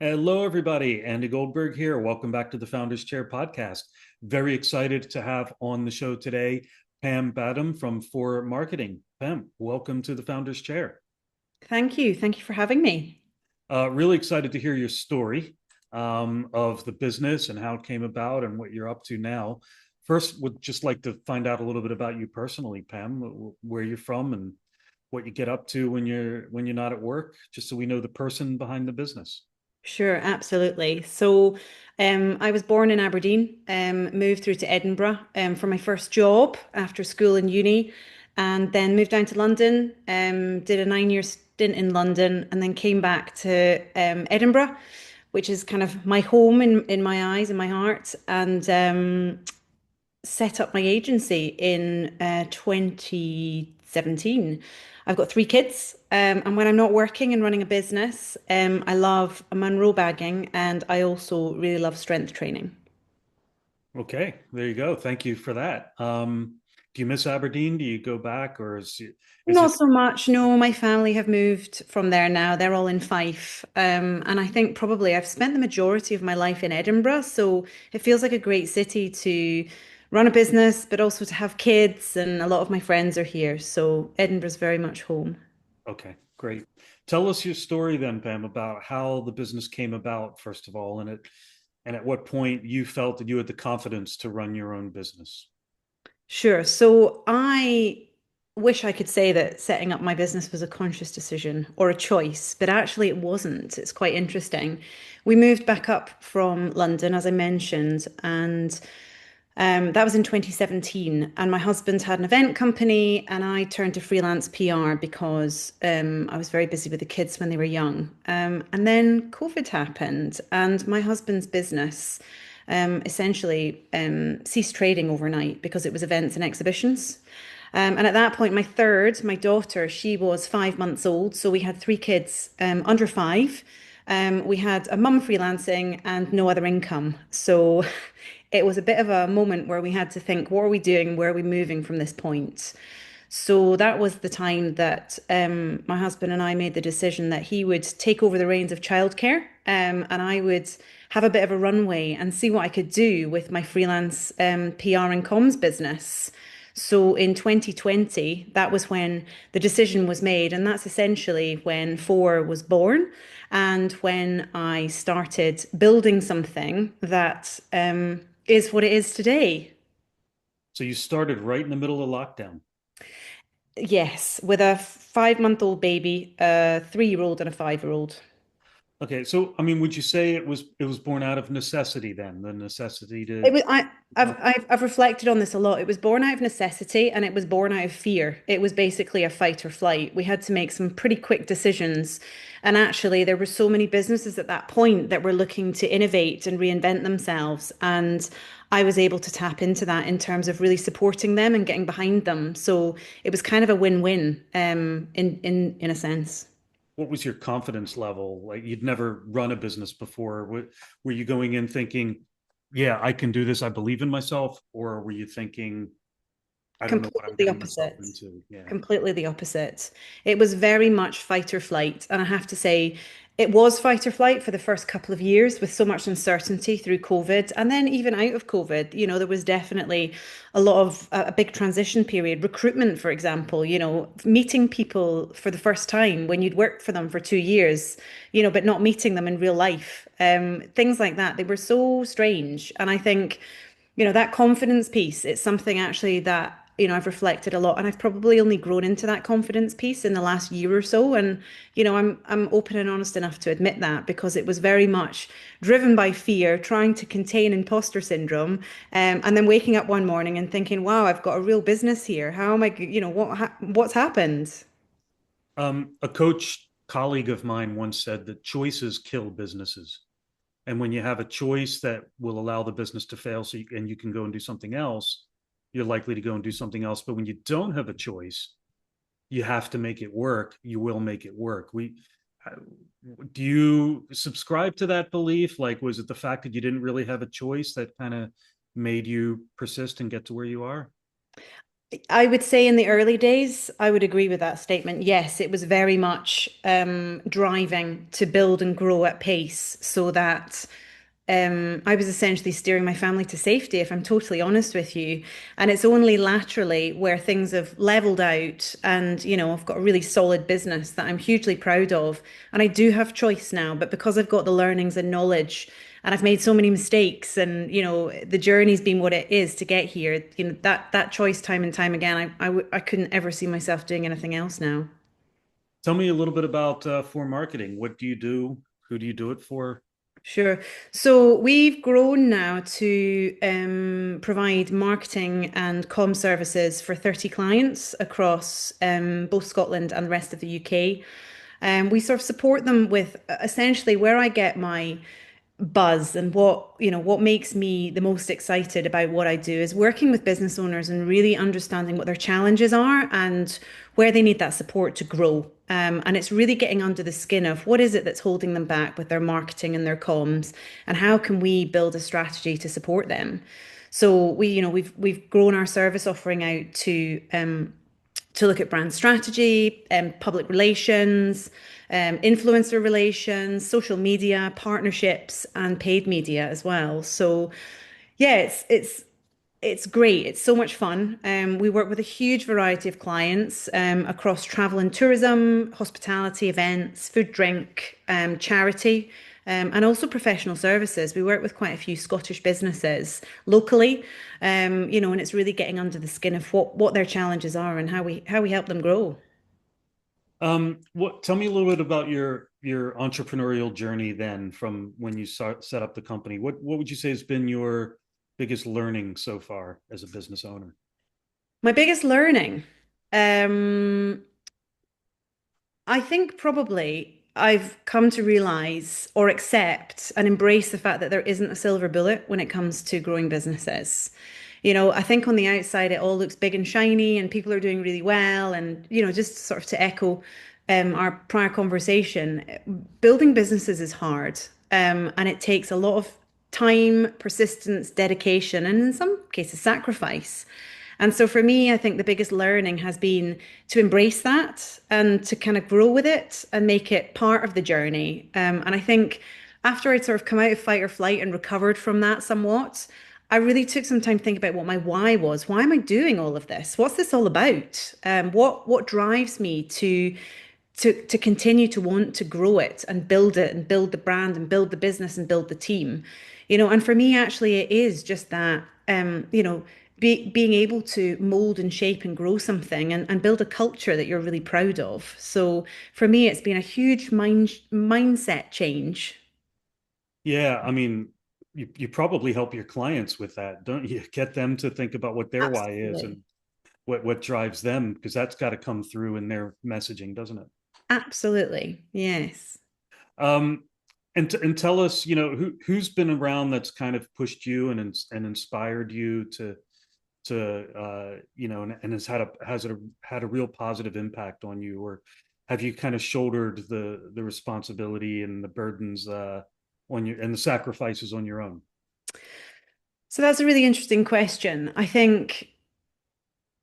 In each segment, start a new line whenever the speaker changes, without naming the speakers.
Hello, everybody. Andy Goldberg here. Welcome back to the Founders Chair podcast. Very excited to have on the show today Pam Badham from For Marketing. Pam, welcome to the Founders Chair.
Thank you. Thank you for having me.
Really excited to hear your story of the business and how it came about and what you're up to now. First, would just like to find out a little bit about you personally, Pam, where you're from and what you get up to when you're not at work, just so we know the person behind the business.
Sure, absolutely. I was born in Aberdeen, moved through to Edinburgh for my first job after school and uni, and then moved down to London, did a 9 year stint in London, and then came back to Edinburgh, which is kind of my home in my eyes and my heart, and set up my agency in 2017. I've got three kids, and when I'm not working and running a business, I love Monroe bagging and I also really love strength training.
Okay, there you go. Thank you for that. Do you miss Aberdeen? Do you go back, or is
Not
it
so much. No, my family have moved from there now. They're all in Fife. And I think probably I've spent the majority of my life in Edinburgh. So it feels like a great city to run a business, but also to have kids. And a lot of my friends are here. So Edinburgh's very much home.
okay? Great. Tell us your story then, Pam, about how the business came about, first of all, and at what point you felt that you had the confidence to run your own business.
Sure. So I wish I could say that setting up my business was a conscious decision or a choice, but actually it wasn't. It's quite interesting. We moved back up from London, as I mentioned, and that was in 2017. And my husband had an event company, and I turned to freelance PR because I was very busy with the kids when they were young. And then COVID happened, and my husband's business essentially ceased trading overnight because it was events and exhibitions. And at that point, my daughter, she was 5 months old. So we had three kids under five. We had a mum freelancing and no other income. So it was a bit of a moment where we had to think, what are we doing? Where are we moving from this point? So that was the time that my husband and I made the decision that he would take over the reins of childcare, and I would have a bit of a runway and see what I could do with my freelance PR and comms business. So in 2020, that was when the decision was made, and that's essentially when Four was born and when I started building something that is what it is today.
So you started right in the middle of lockdown.
Yes, with a 5 month old baby, a 3 year old, and a 5 year old.
Okay, so I mean, would you say it was born out of necessity then, the necessity
It
to
was I've reflected on this a lot. It was born out of necessity and it was born out of fear. It was basically a fight or flight. We had to make some pretty quick decisions. And actually there were so many businesses at that point that were looking to innovate and reinvent themselves. And I was able to tap into that in terms of really supporting them and getting behind them. So it was kind of a win-win, in a sense.
what was your confidence level? Like you'd never run a business before. Were you going in thinking, yeah, I can do this, I believe in myself, or were you thinking, I don't know what
Completely
I'm
the
getting myself
opposite.
into? Yeah.
Completely the opposite. It was very much fight or flight. And I have to say, it was fight or flight for the first couple of years with so much uncertainty through COVID. And then even out of COVID, there was definitely a lot of a big transition period. Recruitment, for example, meeting people for the first time when you'd worked for them for 2 years, but not meeting them in real life. Things like that. They were so strange. And I think that confidence piece, it's something actually that, I've reflected a lot and I've probably only grown into that confidence piece in the last year or so. And, I'm open and honest enough to admit that because it was very much driven by fear, trying to contain imposter syndrome, and then waking up one morning and thinking, wow, I've got a real business here. How am I, what's happened?
A coach colleague of mine once said that choices kill businesses. And when you have a choice that will allow the business to fail, and you can go and do something else, you're likely to go and do something else. But when you don't have a choice, you have to make it work. You will make it work. Uh, do you subscribe to that belief? Like, was it the fact that you didn't really have a choice that kind of made you persist and get to where you are?
I would say in the early days, I would agree with that statement. Yes, it was very much driving to build and grow at pace so that I was essentially steering my family to safety, if I'm totally honest with you. And it's only laterally where things have leveled out and, I've got a really solid business that I'm hugely proud of. And I do have choice now, but because I've got the learnings and knowledge and I've made so many mistakes and, the journey's been what it is to get here, that choice time and time again, I couldn't ever see myself doing anything else now.
Tell me a little bit about For Marketing. What do you do? Who do you do it for?
Sure. So we've grown now to provide marketing and comm services for 30 clients across both Scotland and the rest of the UK. We sort of support them with essentially where I get my buzz and what makes me the most excited about what I do is working with business owners and really understanding what their challenges are and where they need that support to grow. And it's really getting under the skin of what is it that's holding them back with their marketing and their comms, and how can we build a strategy to support them. So we've grown our service offering out to look at brand strategy, public relations, influencer relations, social media, partnerships, and paid media as well. So yeah, it's great. It's so much fun. We work with a huge variety of clients across travel and tourism, hospitality, events, food, drink, charity, and also professional services. We work with quite a few Scottish businesses locally, and it's really getting under the skin of what their challenges are and how we help them grow.
Tell me a little bit about your entrepreneurial journey then from when you set up the company. What would you say has been your biggest learning so far as a business owner?
My biggest learning, um, I think probably I've come to realize or accept and embrace the fact that there isn't a silver bullet when it comes to growing businesses. I think on the outside it all looks big and shiny and people are doing really well. And, just sort of to echo our prior conversation, building businesses is hard. And it takes a lot of time, persistence, dedication, and in some cases, sacrifice. And so for me, I think the biggest learning has been to embrace that and to kind of grow with it and make it part of the journey. And I think after I'd sort of come out of fight or flight and recovered from that somewhat, I really took some time to think about what my why was. Why am I doing all of this? What's this all about? What drives me to continue to want to grow it and build the brand and build the business and build the team, and for me actually it is just that being able to mold and shape and grow something and build a culture that you're really proud of. So for me it's been a huge mindset change.
Yeah, I mean, you probably help your clients with that, don't you? Get them to think about what their why is and
Absolutely.
what drives them, because that's got to come through in their messaging, doesn't it?
Absolutely, yes.
Um, and tell us, who's been around that's kind of pushed you and inspired you and has had a real positive impact on you, or have you kind of shouldered the responsibility and the burdens on you and the sacrifices on your own?
So that's a really interesting question. I think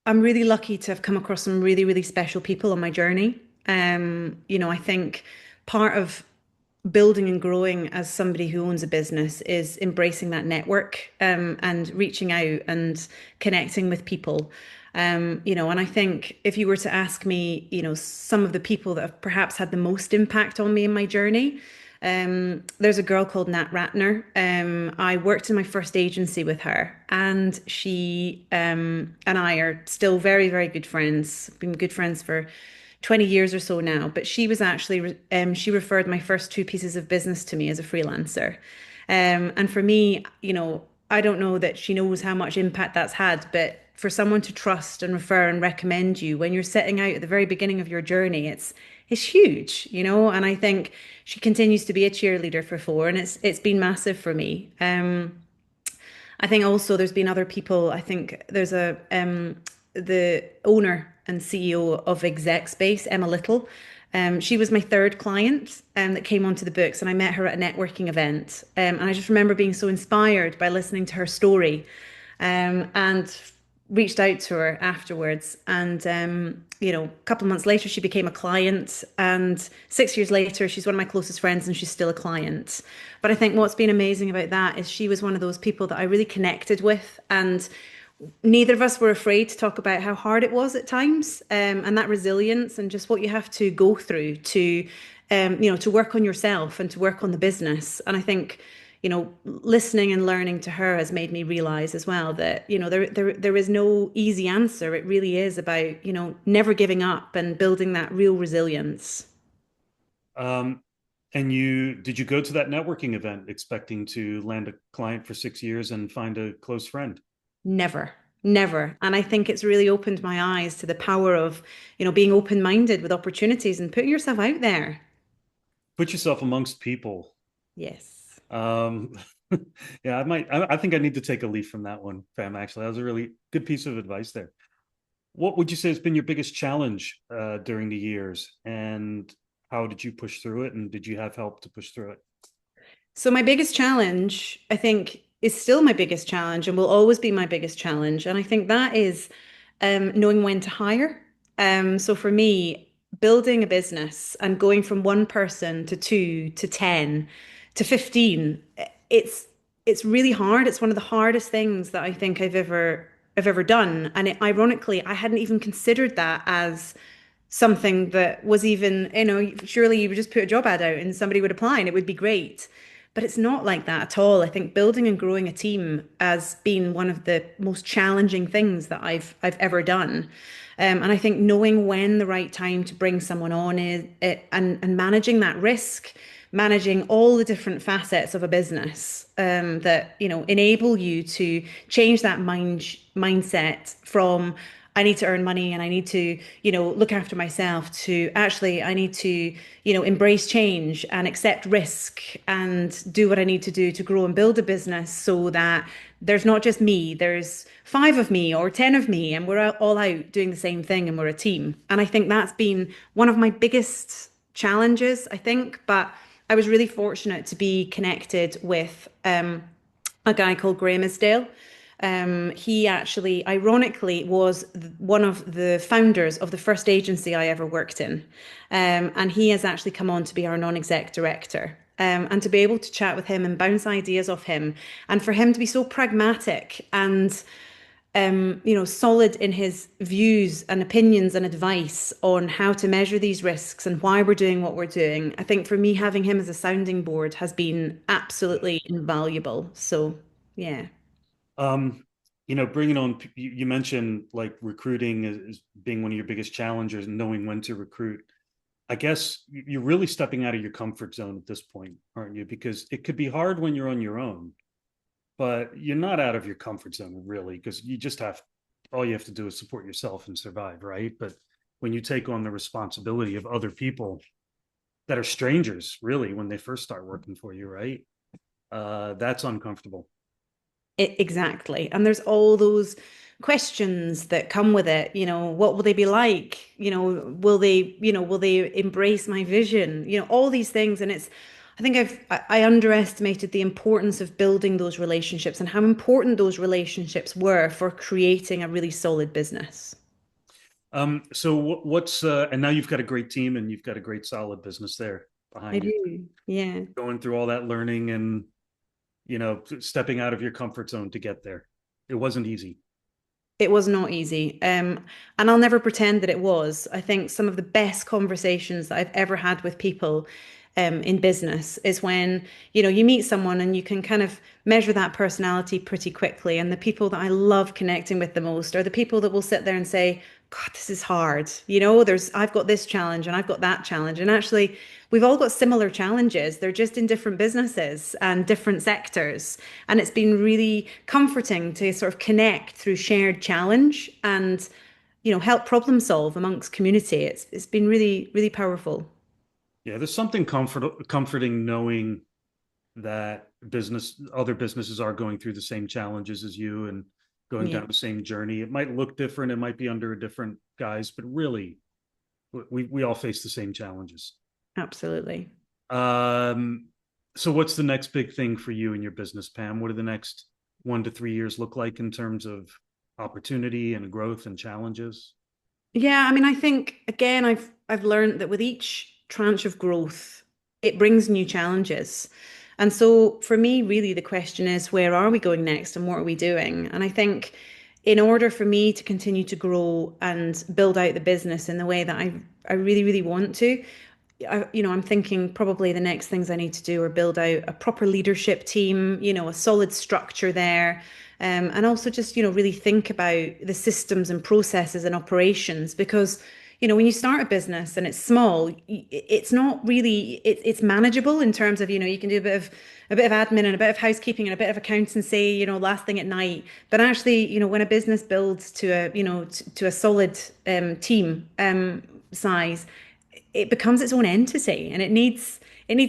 I'm really lucky to have come across some really, really special people on my journey. I think part of building and growing as somebody who owns a business is embracing that network, and reaching out and connecting with people. And I think if you were to ask me, some of the people that have perhaps had the most impact on me in my journey, there's a girl called Nat Ratner. I worked in my first agency with her, and she and I are still very, very good friends. Been good friends for 20 years or so now. But she was actually, she referred my first two pieces of business to me as a freelancer. And for me, I don't know that she knows how much impact that's had, but for someone to trust and refer and recommend you when you're setting out at the very beginning of your journey, it's huge, and I think she continues to be a cheerleader for Four, and it's been massive for me. I think also there's been other people. I think there's the owner and CEO of Exec Space, Emma Little. She was my third client that came onto the books, and I met her at a networking event. And I just remember being so inspired by listening to her story. And reached out to her afterwards, and a couple of months later she became a client, and 6 years later she's one of my closest friends and she's still a client. But I think what's been amazing about that is she was one of those people that I really connected with, and neither of us were afraid to talk about how hard it was at times, and that resilience and just what you have to go through to work on yourself and to work on the business. And I think, listening and learning to her has made me realize as well that, there is no easy answer. It really is about, never giving up and building that real resilience.
Um, and did you go to that networking event expecting to land a client for 6 years and find a close friend?
Never, never. And I think it's really opened my eyes to the power of, being open-minded with opportunities and putting yourself out there.
Put yourself amongst people.
Yes.
Um, yeah, I think I need to take a leaf from that one, Pam, actually. That was a really good piece of advice there. What would you say has been your biggest challenge during the years? And how did you push through it? And did you have help to push through it?
So my biggest challenge, I think, is still my biggest challenge and will always be my biggest challenge. And I think that is knowing when to hire. So for me, building a business and going from one person to two to 10 to 15, it's really hard. It's one of the hardest things that I think I've ever done. And ironically, I hadn't even considered that as something that was even, surely you would just put a job ad out and somebody would apply and it would be great. But it's not like that at all. I think building and growing a team has been one of the most challenging things that I've ever done. And I think knowing when the right time to bring someone on is, and managing that risk, managing all the different facets of a business, that enable you to change that mindset from I need to earn money and I need to, look after myself to actually I need to, embrace change and accept risk and do what I need to do to grow and build a business so that there's not just me, there's five of me or 10 of me, and we're all out doing the same thing and we're a team. And I think that's been one of my biggest challenges, I think. But I was really fortunate to be connected with a guy called Graham Isdale. He actually, ironically, was one of the founders of the first agency I ever worked in. And he has actually come on to be our non-exec director. And to be able to chat with him and bounce ideas off him, and for him to be so pragmatic and solid in his views and opinions and advice on how to measure these risks and why we're doing what we're doing. I think for me, having him as a sounding board has been absolutely invaluable. So, yeah.
Um, bringing on, you mentioned like recruiting is being one of your biggest challenges and knowing when to recruit. I guess you're really stepping out of your comfort zone at this point, aren't you? Because it could be hard when you're on your own, but you're not out of your comfort zone really, because all you have to do is support yourself and survive, right? But when you take on the responsibility of other people that are strangers, really, when they first start working for you, right? That's uncomfortable.
Exactly. And there's all those questions that come with it. What will they be like? Will they embrace my vision? All these things. And I think I underestimated the importance of building those relationships and how important those relationships were for creating a really solid business.
So and now you've got a great team and you've got a great solid business there
I
behind you,
do. Yeah.
going through all that learning and, stepping out of your comfort zone to get there. It wasn't easy.
It was not easy. And I'll never pretend that it was. I think some of the best conversations that I've ever had with people in business is when, you meet someone and you can kind of measure that personality pretty quickly. And the people that I love connecting with the most are the people that will sit there and say, God, this is hard. I've got this challenge and I've got that challenge. And actually, we've all got similar challenges. They're just in different businesses and different sectors. And it's been really comforting to sort of connect through shared challenge and, help problem solve amongst community. It's been really, really powerful.
Yeah, there's something comforting knowing that other businesses are going through the same challenges as you and going
Yeah,
down the same journey. It might look different, it might be under a different guise, but really, we all face the same challenges.
absolutely.
Um, so what's the next big thing for you in your business, Pam? What do the next 1 to 3 years look like in terms of opportunity and growth and challenges?
Yeah, I mean, I think again, I've learned that with each tranche of growth, it brings new challenges. And so for me, really the question is, where are we going next and what are we doing? And I think in order for me to continue to grow and build out the business in the way that I really, really want to, I'm thinking probably the next things I need to do are build out a proper leadership team, a solid structure there. And also just, really think about the systems and processes and operations because, when you start a business and it's small, it's not really, it's manageable in terms of, you can do a bit of admin and a bit of housekeeping and a bit of accountancy, last thing at night. But actually, when a business builds to to a solid team size, it becomes its own entity and it needs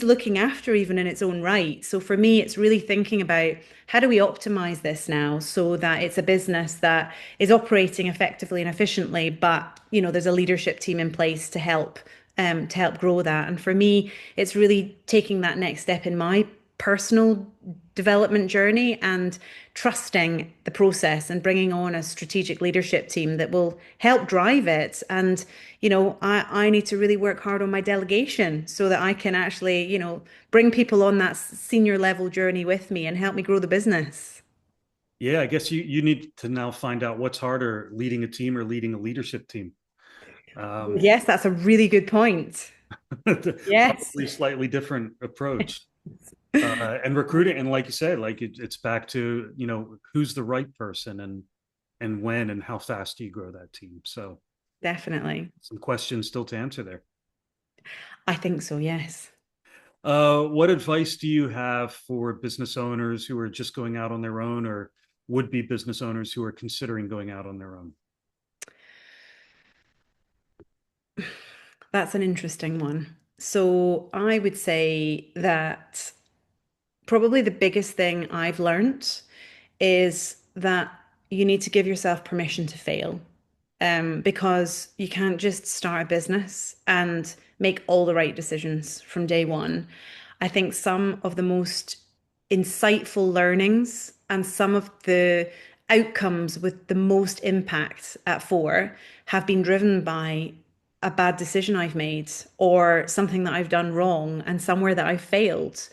looking after even in its own right. So for me, it's really thinking about how do we optimize this now so that it's a business that is operating effectively and efficiently, but there's a leadership team in place to help grow that. And for me, it's really taking that next step in my personal development journey and trusting the process and bringing on a strategic leadership team that will help drive it. And, I need to really work hard on my delegation so that I can actually, bring people on that senior level journey with me and help me grow the business.
Yeah, I guess you need to now find out what's harder, leading a team or leading a leadership team. Um,
Yes, that's a really good point. Yes.
Probably slightly different approach. And recruiting, and like you said, like it's back to who's the right person and when and how fast do you grow that team. So
Definitely.
some questions still to answer there.
I think so, yes.
What advice do you have for business owners who are just going out on their own or would-be business owners who are considering going out on their own?
That's an interesting one. So I would say that probably the biggest thing I've learned is that you need to give yourself permission to fail. Because you can't just start a business and make all the right decisions from day one. I think some of the most insightful learnings and some of the outcomes with the most impact at Four have been driven by a bad decision I've made or something that I've done wrong and somewhere that I've failed.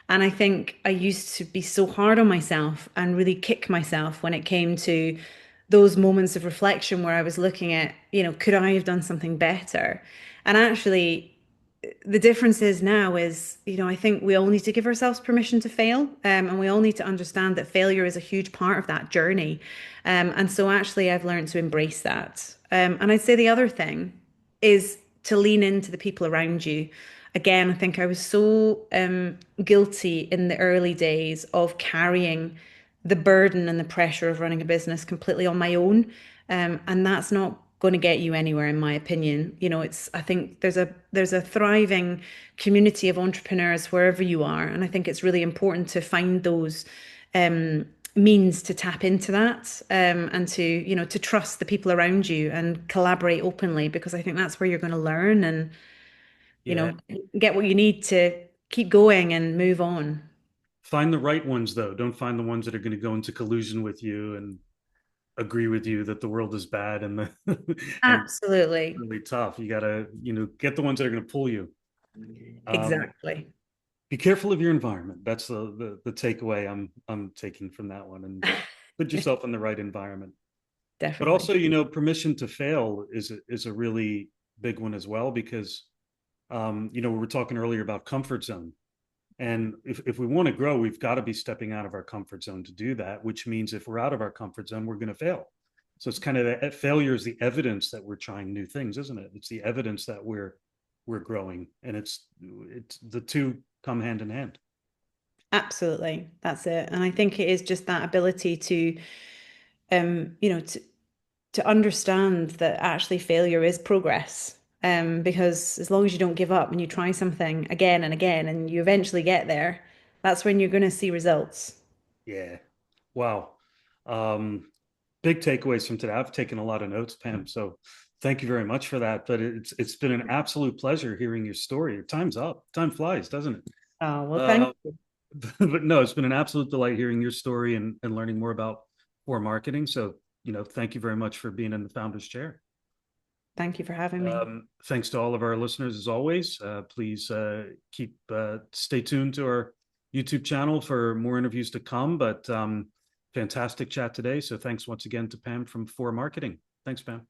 And I think I used to be so hard on myself and really kick myself when it came to those moments of reflection where I was looking at, could I have done something better? And actually, the difference is now is, I think we all need to give ourselves permission to fail. And we all need to understand that failure is a huge part of that journey. And so actually, I've learned to embrace that. And I'd say the other thing is to lean into the people around you. Again, I think I was so guilty in the early days of carrying the burden and the pressure of running a business completely on my own. And that's not going to get you anywhere, in my opinion. I think there's a thriving community of entrepreneurs wherever you are. And I think it's really important to find those means to tap into that and to trust the people around you and collaborate openly because I think that's where you're going to learn and you
Yeah.
know get what you need to keep going and move on.
Find the right ones though. Don't find the ones that are going to go into collusion with you and agree with you that the world is bad and and
Absolutely.
really tough. You gotta, get the ones that are going to pull you. Um,
Exactly.
be careful of your environment. That's the takeaway I'm taking from that one, and put yourself in the right environment. But
Definitely.
also, permission to fail is a really big one as well because we were talking earlier about comfort zone. And if we want to grow, we've got to be stepping out of our comfort zone to do that, which means if we're out of our comfort zone, we're going to fail. So it's kind of failure is the evidence that we're trying new things, isn't it? It's the evidence that we're growing, and it's the two come hand in hand.
Absolutely. That's it. And I think it is just that ability to um, you know, to to understand that actually failure is progress. Because as long as you don't give up and you try something again and again and you eventually get there, that's when you're going to see results.
Yeah. Wow. Um, Big takeaways from today. I've taken a lot of notes, Pam. So thank you very much for that. But it's been an absolute pleasure hearing your story. Time's up. Time flies, doesn't it?
Oh, well, thank
Uh,
you.
but no, it's been an absolute delight hearing your story and learning more about Four Marketing. So thank you very much for being in the founder's chair.
Thank you for having me.
Thanks to all of our listeners as always. Please stay tuned to our YouTube channel for more interviews to come, but fantastic chat today. So thanks once again to Pam from For Marketing. Thanks, Pam.